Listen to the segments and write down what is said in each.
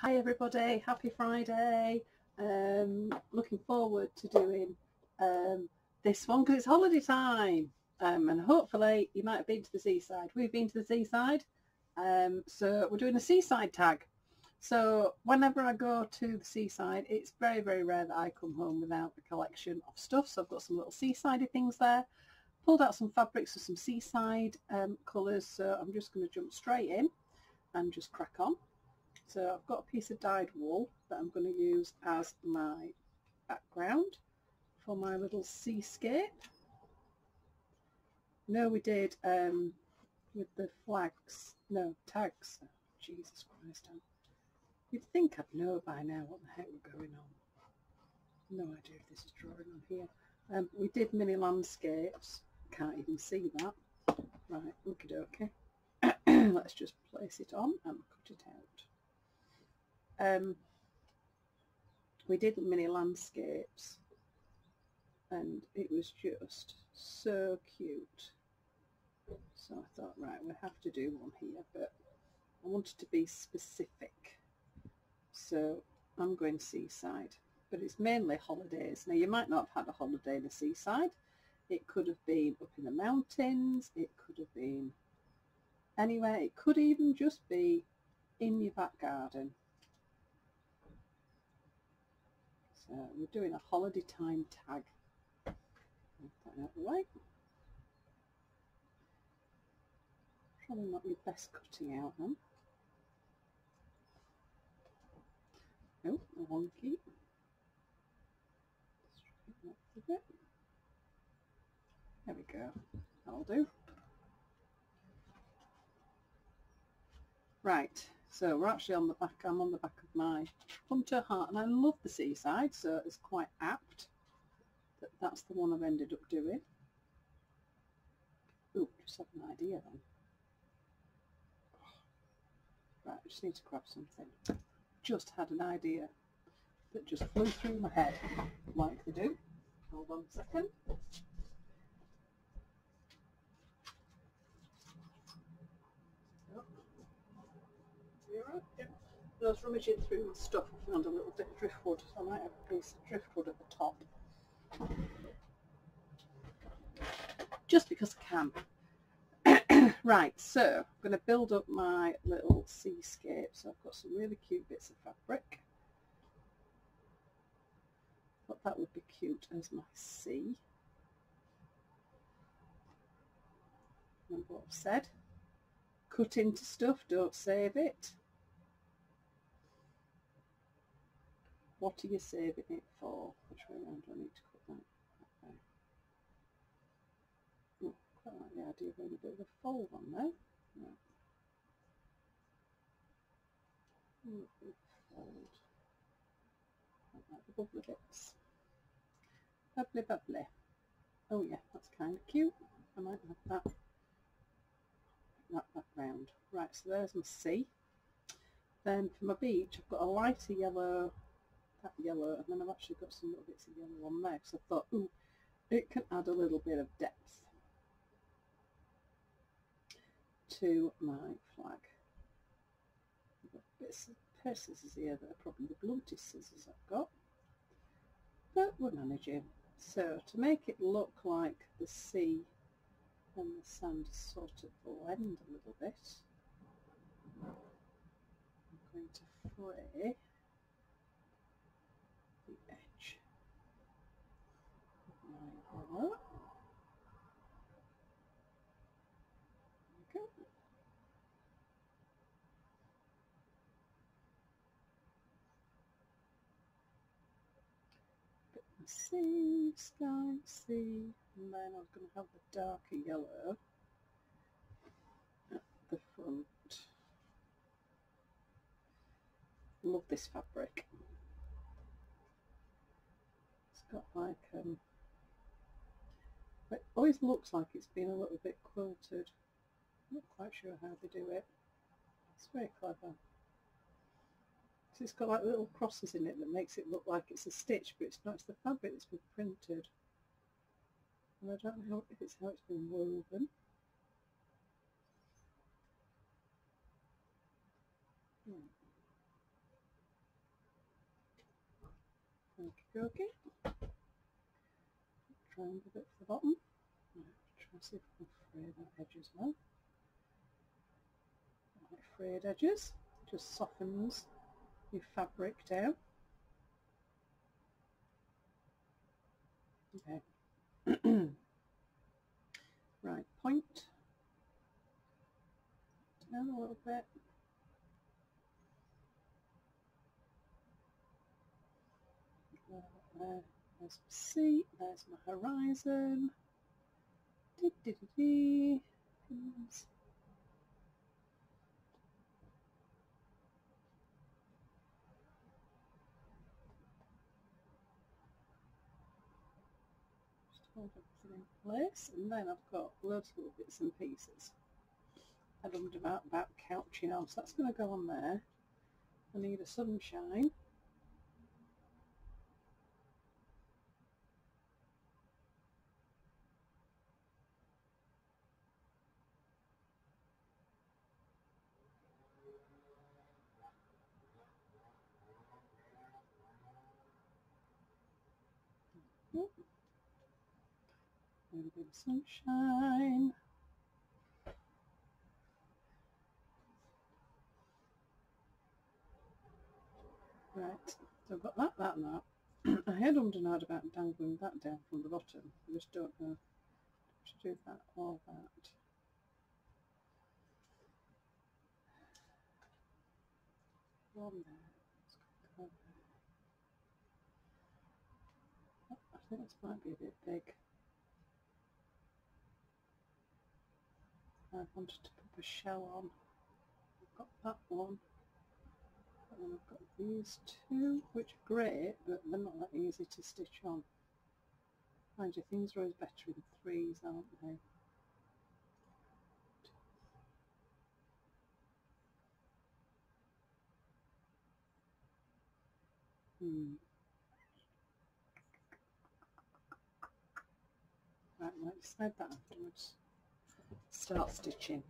Hi everybody, happy Friday. Looking forward to doing this one because it's holiday time, and hopefully you might have been to the seaside. We've been to the seaside, so we're doing a seaside tag. So whenever I go to the seaside, it's very, very rare that I come home without a collection of stuff. So I've got some little seaside things there. Pulled out some fabrics with some seaside colours, so I'm just going to jump straight in and just crack on. So I've got a piece of dyed wool that I'm going to use as my background for my little seascape. No, we did with the flags, no, tags. Oh, Jesus Christ, you'd think I'd know by now what the heck we're going on. No idea if this is drawing on here. We did mini landscapes. Can't even see that. Right, okie dokie. Let's just place it on and cut it out. We did mini landscapes and it was just so cute. So I thought, right, we have to do one here, but I wanted to be specific. So I'm going seaside, but it's mainly holidays. Now you might not have had a holiday in the seaside. It could have been up in the mountains. It could have been anywhere. It could even just be in your back garden. So we're doing a holiday time tag. Move that out of the way. Probably not your best cutting out then. Oh, wonky. Straighten up a bit. There we go. That'll do. Right, so we're actually on the back. I'm on the back of my Hunter Heart, and I love the seaside, so it's quite apt that that's the one I've ended up doing. Ooh, just have an idea then. Right, I just need to grab something. Just had an idea that just flew through my head, like they do. Hold on a second. I was rummaging through my stuff. I found a little bit of driftwood, so I might have a piece of driftwood at the top. Just because I can. Right, so I'm going to build up my little seascape. So I've got some really cute bits of fabric. Thought that would be cute as my sea. Remember what I've said. Cut into stuff, don't save it. What are you saving it for? Which way around do I need to cut that? Okay. Oh, quite like the idea of having a bit of a fold on there. Right. Fold. Like the bubbly bits. Bubbly, bubbly. Oh yeah, that's kind of cute. I might have that background. Right, so there's my sea. Then for my beach, I've got a lighter yellow, that yellow, and then I've actually got some little bits of yellow on there. So I thought, ooh, it can add a little bit of depth to my flag. I've got bits of pair of scissors here that are probably the bluntest scissors I've got, but we're managing. So to make it look like the sea and the sand sort of blend a little bit, I'm going to fray the edge of my yellow. There we go. Bit of sea, sky, sea, and then I'm going to have the darker yellow at the front. Love this fabric. It's got like it always looks like it's been a little bit quilted. I'm not quite sure how they do it. It's very clever. So it's got like little crosses in it that makes it look like it's a stitch, but it's not. It's the fabric that's been printed. And I don't know if it's how it's been woven. Okay. Triangle bit for the bottom. Try and see if I can fray that edge as well. Like frayed edges, just softens your fabric down. Okay. Right, point down a little bit. There's my sea, there's my horizon. Pins. Just hold everything in place, and then I've got loads of little bits and pieces. I don't know about couching on, so that's going to go on there. I need a sunshine. A little bit of sunshine. Right, so I've got that and that. I had understood about dangling that down from the bottom. I just don't know to do that or that. One there. I think this might be a bit big. I wanted to put a shell on. I've got that one. And then I've got these two, which are great, but they're not that easy to stitch on. Mind you, things are always better in threes, aren't they? Right, let's decide that afterwards. Start stitching.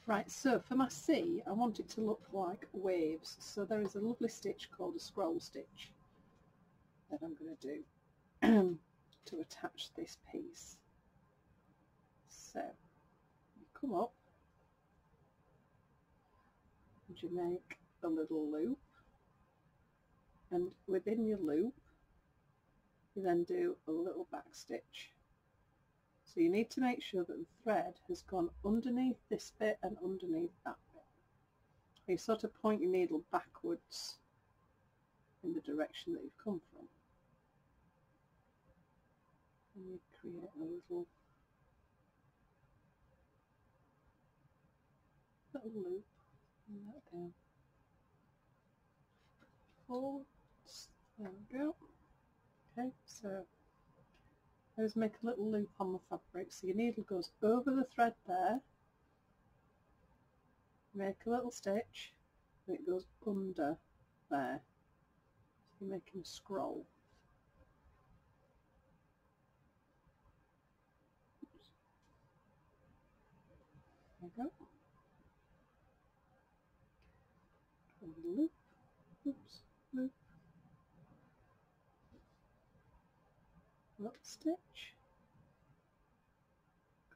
Right, so for my C, I want it to look like waves. So there is a lovely stitch called a scroll stitch that I'm going to do to attach this piece. So you come up and you make a little loop, and within your loop you then do a little back stitch. So you need to make sure that the thread has gone underneath this bit and underneath that bit. You sort of point your needle backwards in the direction that you've come from. And you create a little loop and that down. Forwards. There we go. Okay, so let's make a little loop on the fabric. So your needle goes over the thread there, make a little stitch, and it goes under there. So you're making a scroll. Oops. There you go. A little loop. Oops. Loop. Little stitch.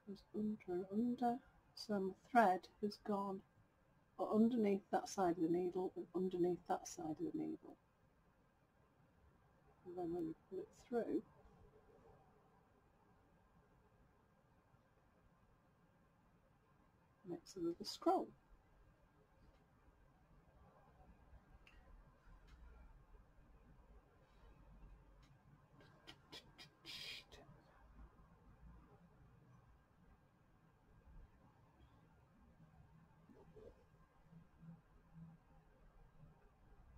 Goes under and under. So my thread has gone underneath that side of the needle and underneath that side of the needle. And then when you pull it through, it makes a little scroll.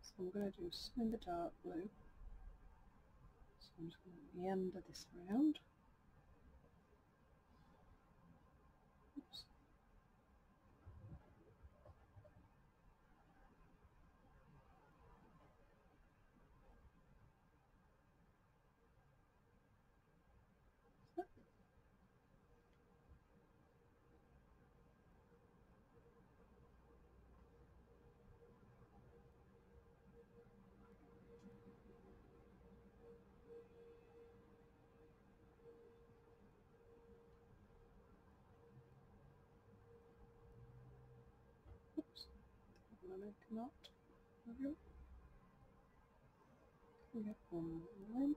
So I'm going to do some in the dark blue. So I'm just going to meander this round. Oops. make a knot. Get one line.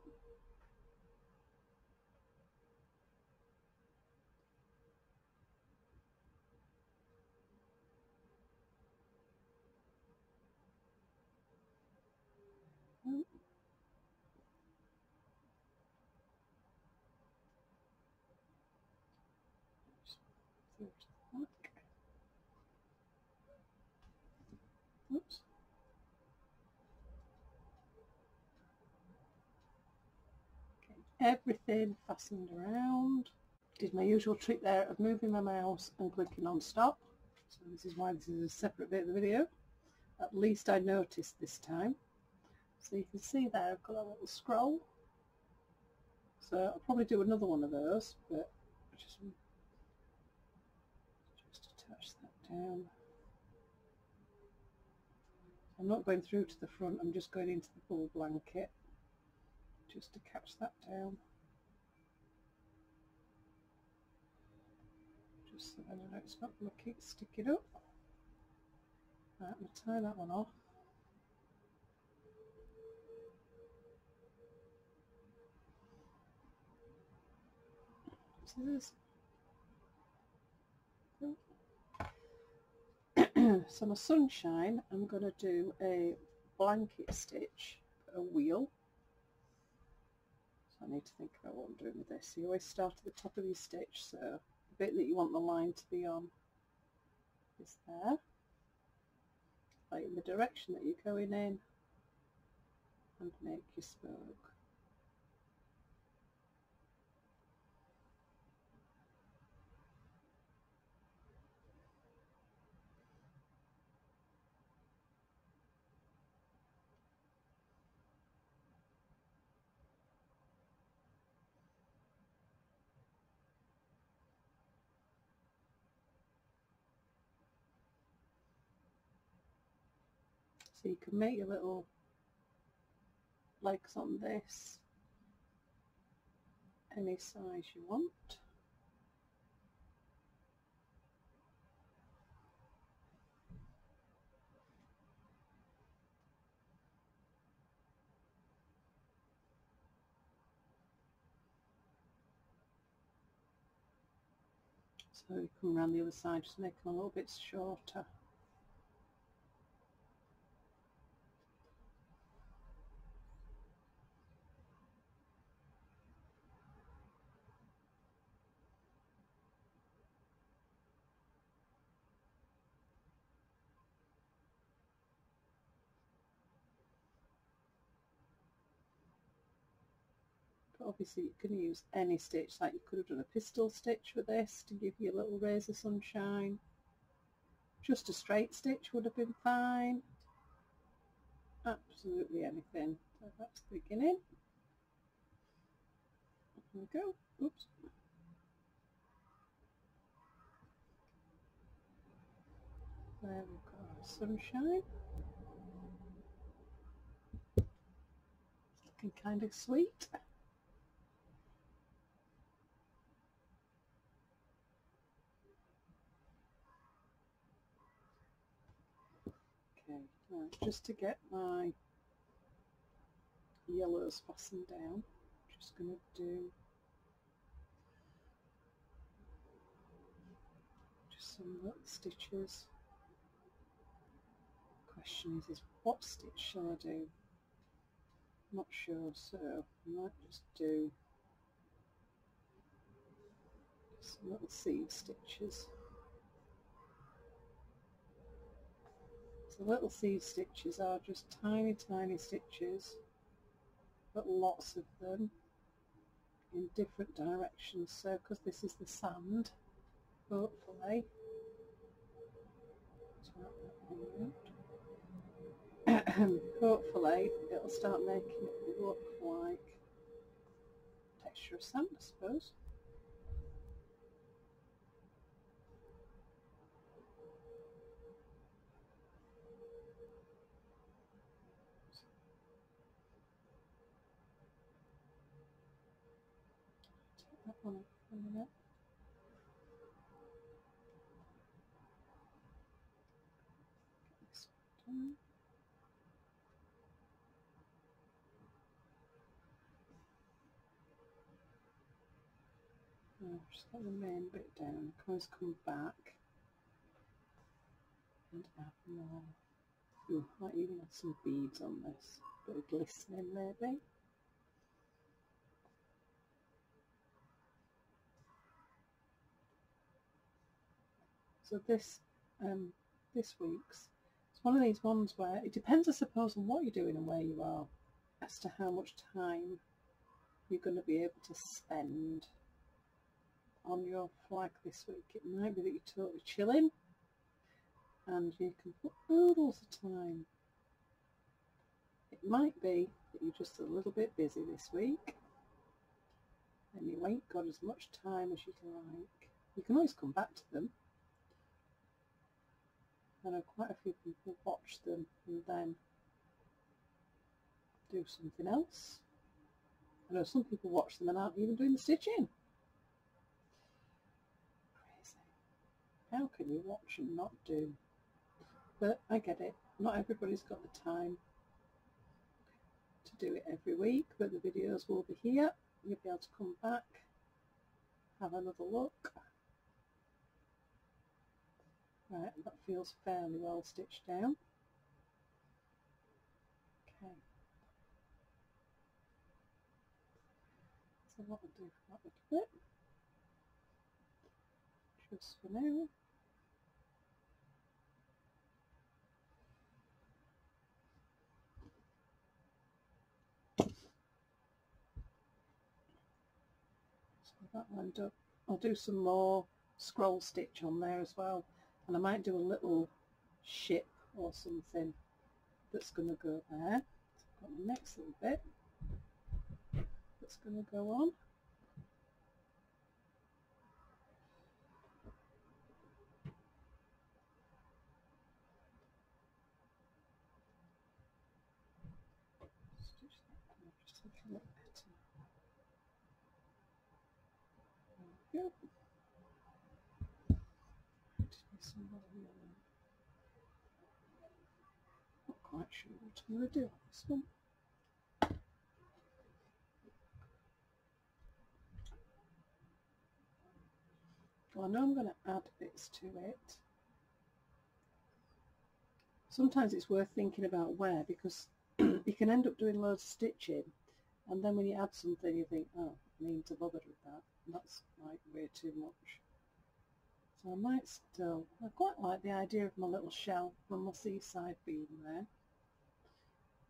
Oops. Okay, everything fastened around. Did my usual trick there of moving my mouse and clicking on stop. So this is why this is a separate bit of the video. At least I noticed this time. So you can see there I've got a little scroll. So I'll probably do another one of those, but just attach that down. I'm not going through to the front, I'm just going into the full blanket just to catch that down. Just so I know it's not going to keep sticking up. Right, I'm going to tie that one off. Scissors. So my sunshine, I'm going to do a blanket stitch, a wheel. So I need to think about what I'm doing with this. So you always start at the top of your stitch, so the bit that you want the line to be on is there, like in the direction that you're going in, and make your spoke. So you can make your little legs on this any size you want. So you come around the other side, just make them a little bit shorter. But obviously you can use any stitch, like you could have done a pistol stitch with this to give you a little razor sunshine. Just a straight stitch would have been fine. Absolutely anything. So that's the beginning. There we go. Oops. There we've got our sunshine. It's looking kind of sweet. Okay, now just to get my yellows fastened down, I'm just going to do just some little stitches. The question is what stitch shall I do? I'm not sure, so I might just do some little seed stitches. So little seed stitches are just tiny stitches, but lots of them in different directions. So because this is the sand, hopefully hopefully it'll start making it look like texture of sand, I suppose. Take that one off for a minute. Get this Just let the main bit down. I can always come back and add more. Ooh, I might even add some beads on this, a bit of glistening maybe. So this week's, it's one of these ones where it depends, I suppose, on what you're doing and where you are as to how much time you're going to be able to spend on your flag this week. It might be that you're totally chilling and you can put oodles of time. It might be that you're just a little bit busy this week and you ain't got as much time as you'd like. You can always come back to them. I know quite a few people watch them and then do something else. I know some people watch them and aren't even doing the stitching. Crazy. How can you watch and not do? But I get it. Not everybody's got the time to do it every week, but the videos will be here. You'll be able to come back, have another look. Right, that feels fairly well stitched down. Okay. So what I'll do for that little bit, just for now. So that lined up. I'll do some more scroll stitch on there as well, and I might do a little ship or something that's going to go there. So I've got the next little bit that's going to go on. Stitch that just a little better. There we go. Some more yellow. Not quite sure what I'm going to do on this one. Well, I know I'm going to add bits to it. Sometimes it's worth thinking about where, because you can end up doing loads of stitching and then when you add something you think, oh, I need to bother with that, and that's like way too much. So I might still, I quite like the idea of my little shell from my seaside being there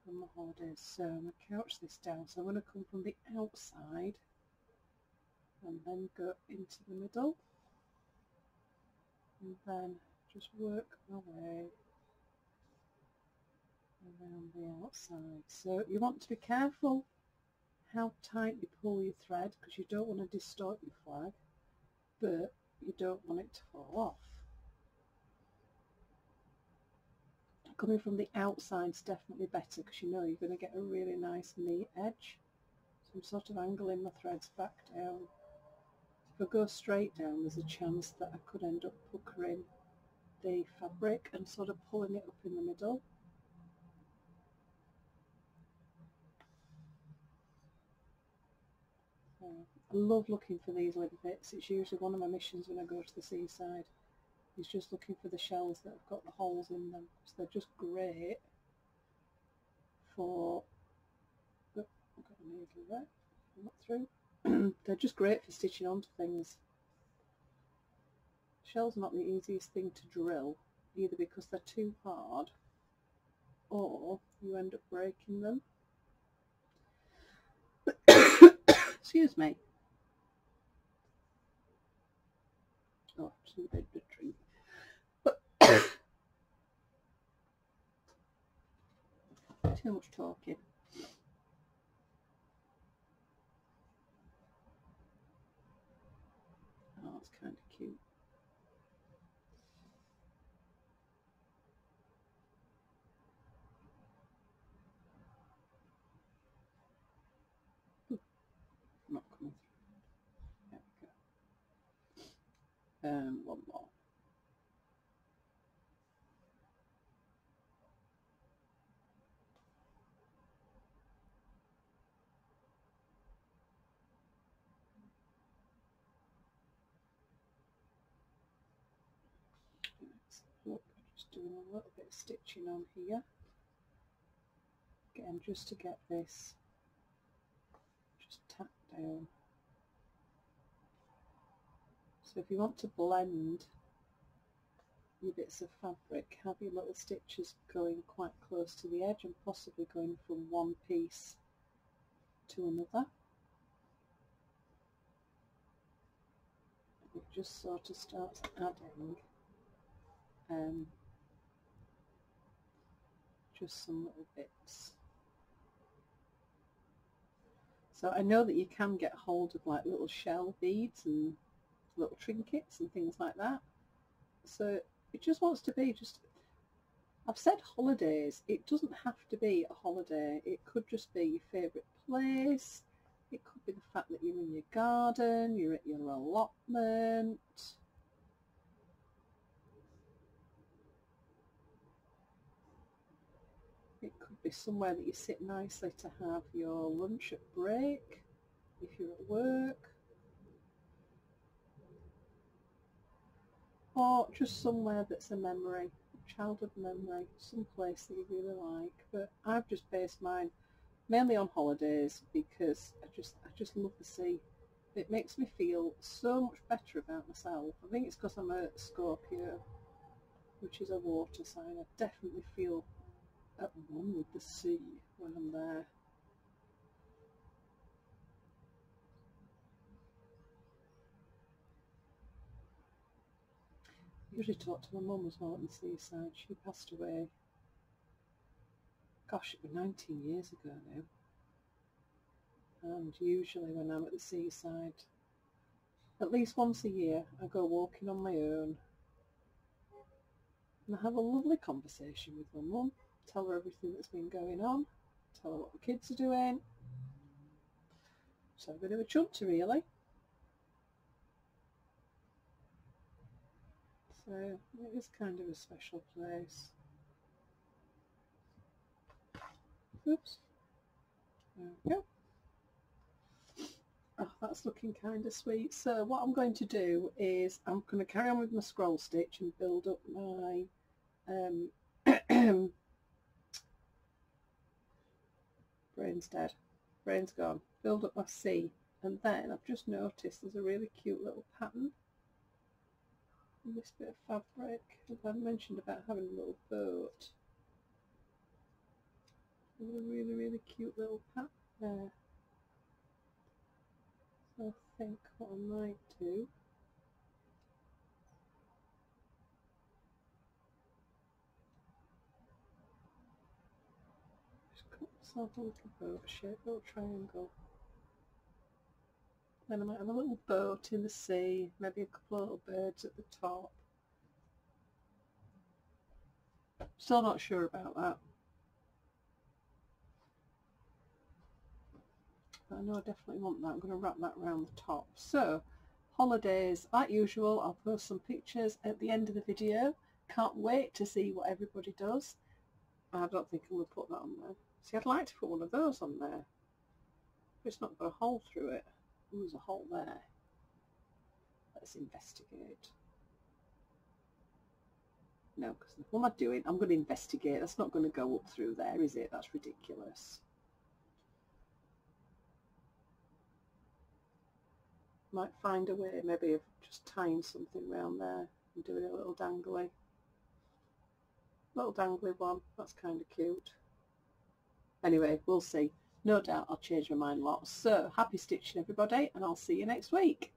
from my holidays. So I'm going to couch this down, so I'm going to come from the outside and then go into the middle and then just work my way around the outside. So you want to be careful how tight you pull your thread, because you don't want to distort your flag, but you don't want it to fall off. Coming from the outside is definitely better, because you know you're going to get a really nice neat edge. So I'm sort of angling my threads back down. If I go straight down, there's a chance that I could end up puckering the fabric and sort of pulling it up in the middle. I love looking for these little bits. It's usually one of my missions when I go to the seaside. Is just looking for the shells that have got the holes in them, because they're just great for. Oh, I've got a needle there. Not through. They're just great for stitching onto things. Shells are not the easiest thing to drill, either because they're too hard, or you end up breaking them. Excuse me. Oh, just a bit of drink. Too much talking. Oh, that's kind of cute. Ooh, not coming through. There we go. One more. Just doing a little bit of stitching on here. Again, just to get this just tacked down. So if you want to blend your bits of fabric, have your little stitches going quite close to the edge and possibly going from one piece to another. And it just sort of starts adding just some little bits. So I know that you can get hold of like little shell beads and little trinkets and things like that. So it just wants to be just, I've said holidays, it doesn't have to be a holiday. It could just be your favourite place. It could be the fact that you're in your garden, you're at your allotment. It could be somewhere that you sit nicely to have your lunch at break, if you're at work. Or just somewhere that's a memory, a childhood memory, some place that you really like. But I've just based mine mainly on holidays because I just love the sea. It makes me feel so much better about myself. I think it's because I'm a Scorpio, which is a water sign. I definitely feel at one with the sea when I'm there. I usually talk to my mum as well at the seaside. She passed away, gosh, it was 19 years ago now. And usually when I'm at the seaside, at least once a year, I go walking on my own and I have a lovely conversation with my mum, tell her everything that's been going on, tell her what the kids are doing. So a bit of a chunter really. So it is kind of a special place. Oops. There we go. Oh, that's looking kind of sweet. So what I'm going to do is I'm going to carry on with my scroll stitch and build up my brain's dead, brain's gone, build up my C, and then I've just noticed there's a really cute little pattern in this bit of fabric, as I mentioned about having a little boat. There's a really cute little pattern there. So I think what I might do is cut myself a little boat shape, little triangle. Then I might have a little boat in the sea, maybe a couple of little birds at the top. Still not sure about that. But I know I definitely want that. I'm going to wrap that around the top. So, holidays, like usual, I'll post some pictures at the end of the video. Can't wait to see what everybody does. I don't think I'm going to put that on there. See, I'd like to put one of those on there. But it's not got a hole through it. Ooh, there's a hole there. Let's investigate. No, because what am I doing? I'm going to investigate. That's not going to go up through there, is it? That's ridiculous. Might find a way maybe of just tying something around there and doing a little dangly one. That's kind of cute. Anyway, we'll see. No doubt I'll change my mind lots. So happy stitching everybody, and I'll see you next week.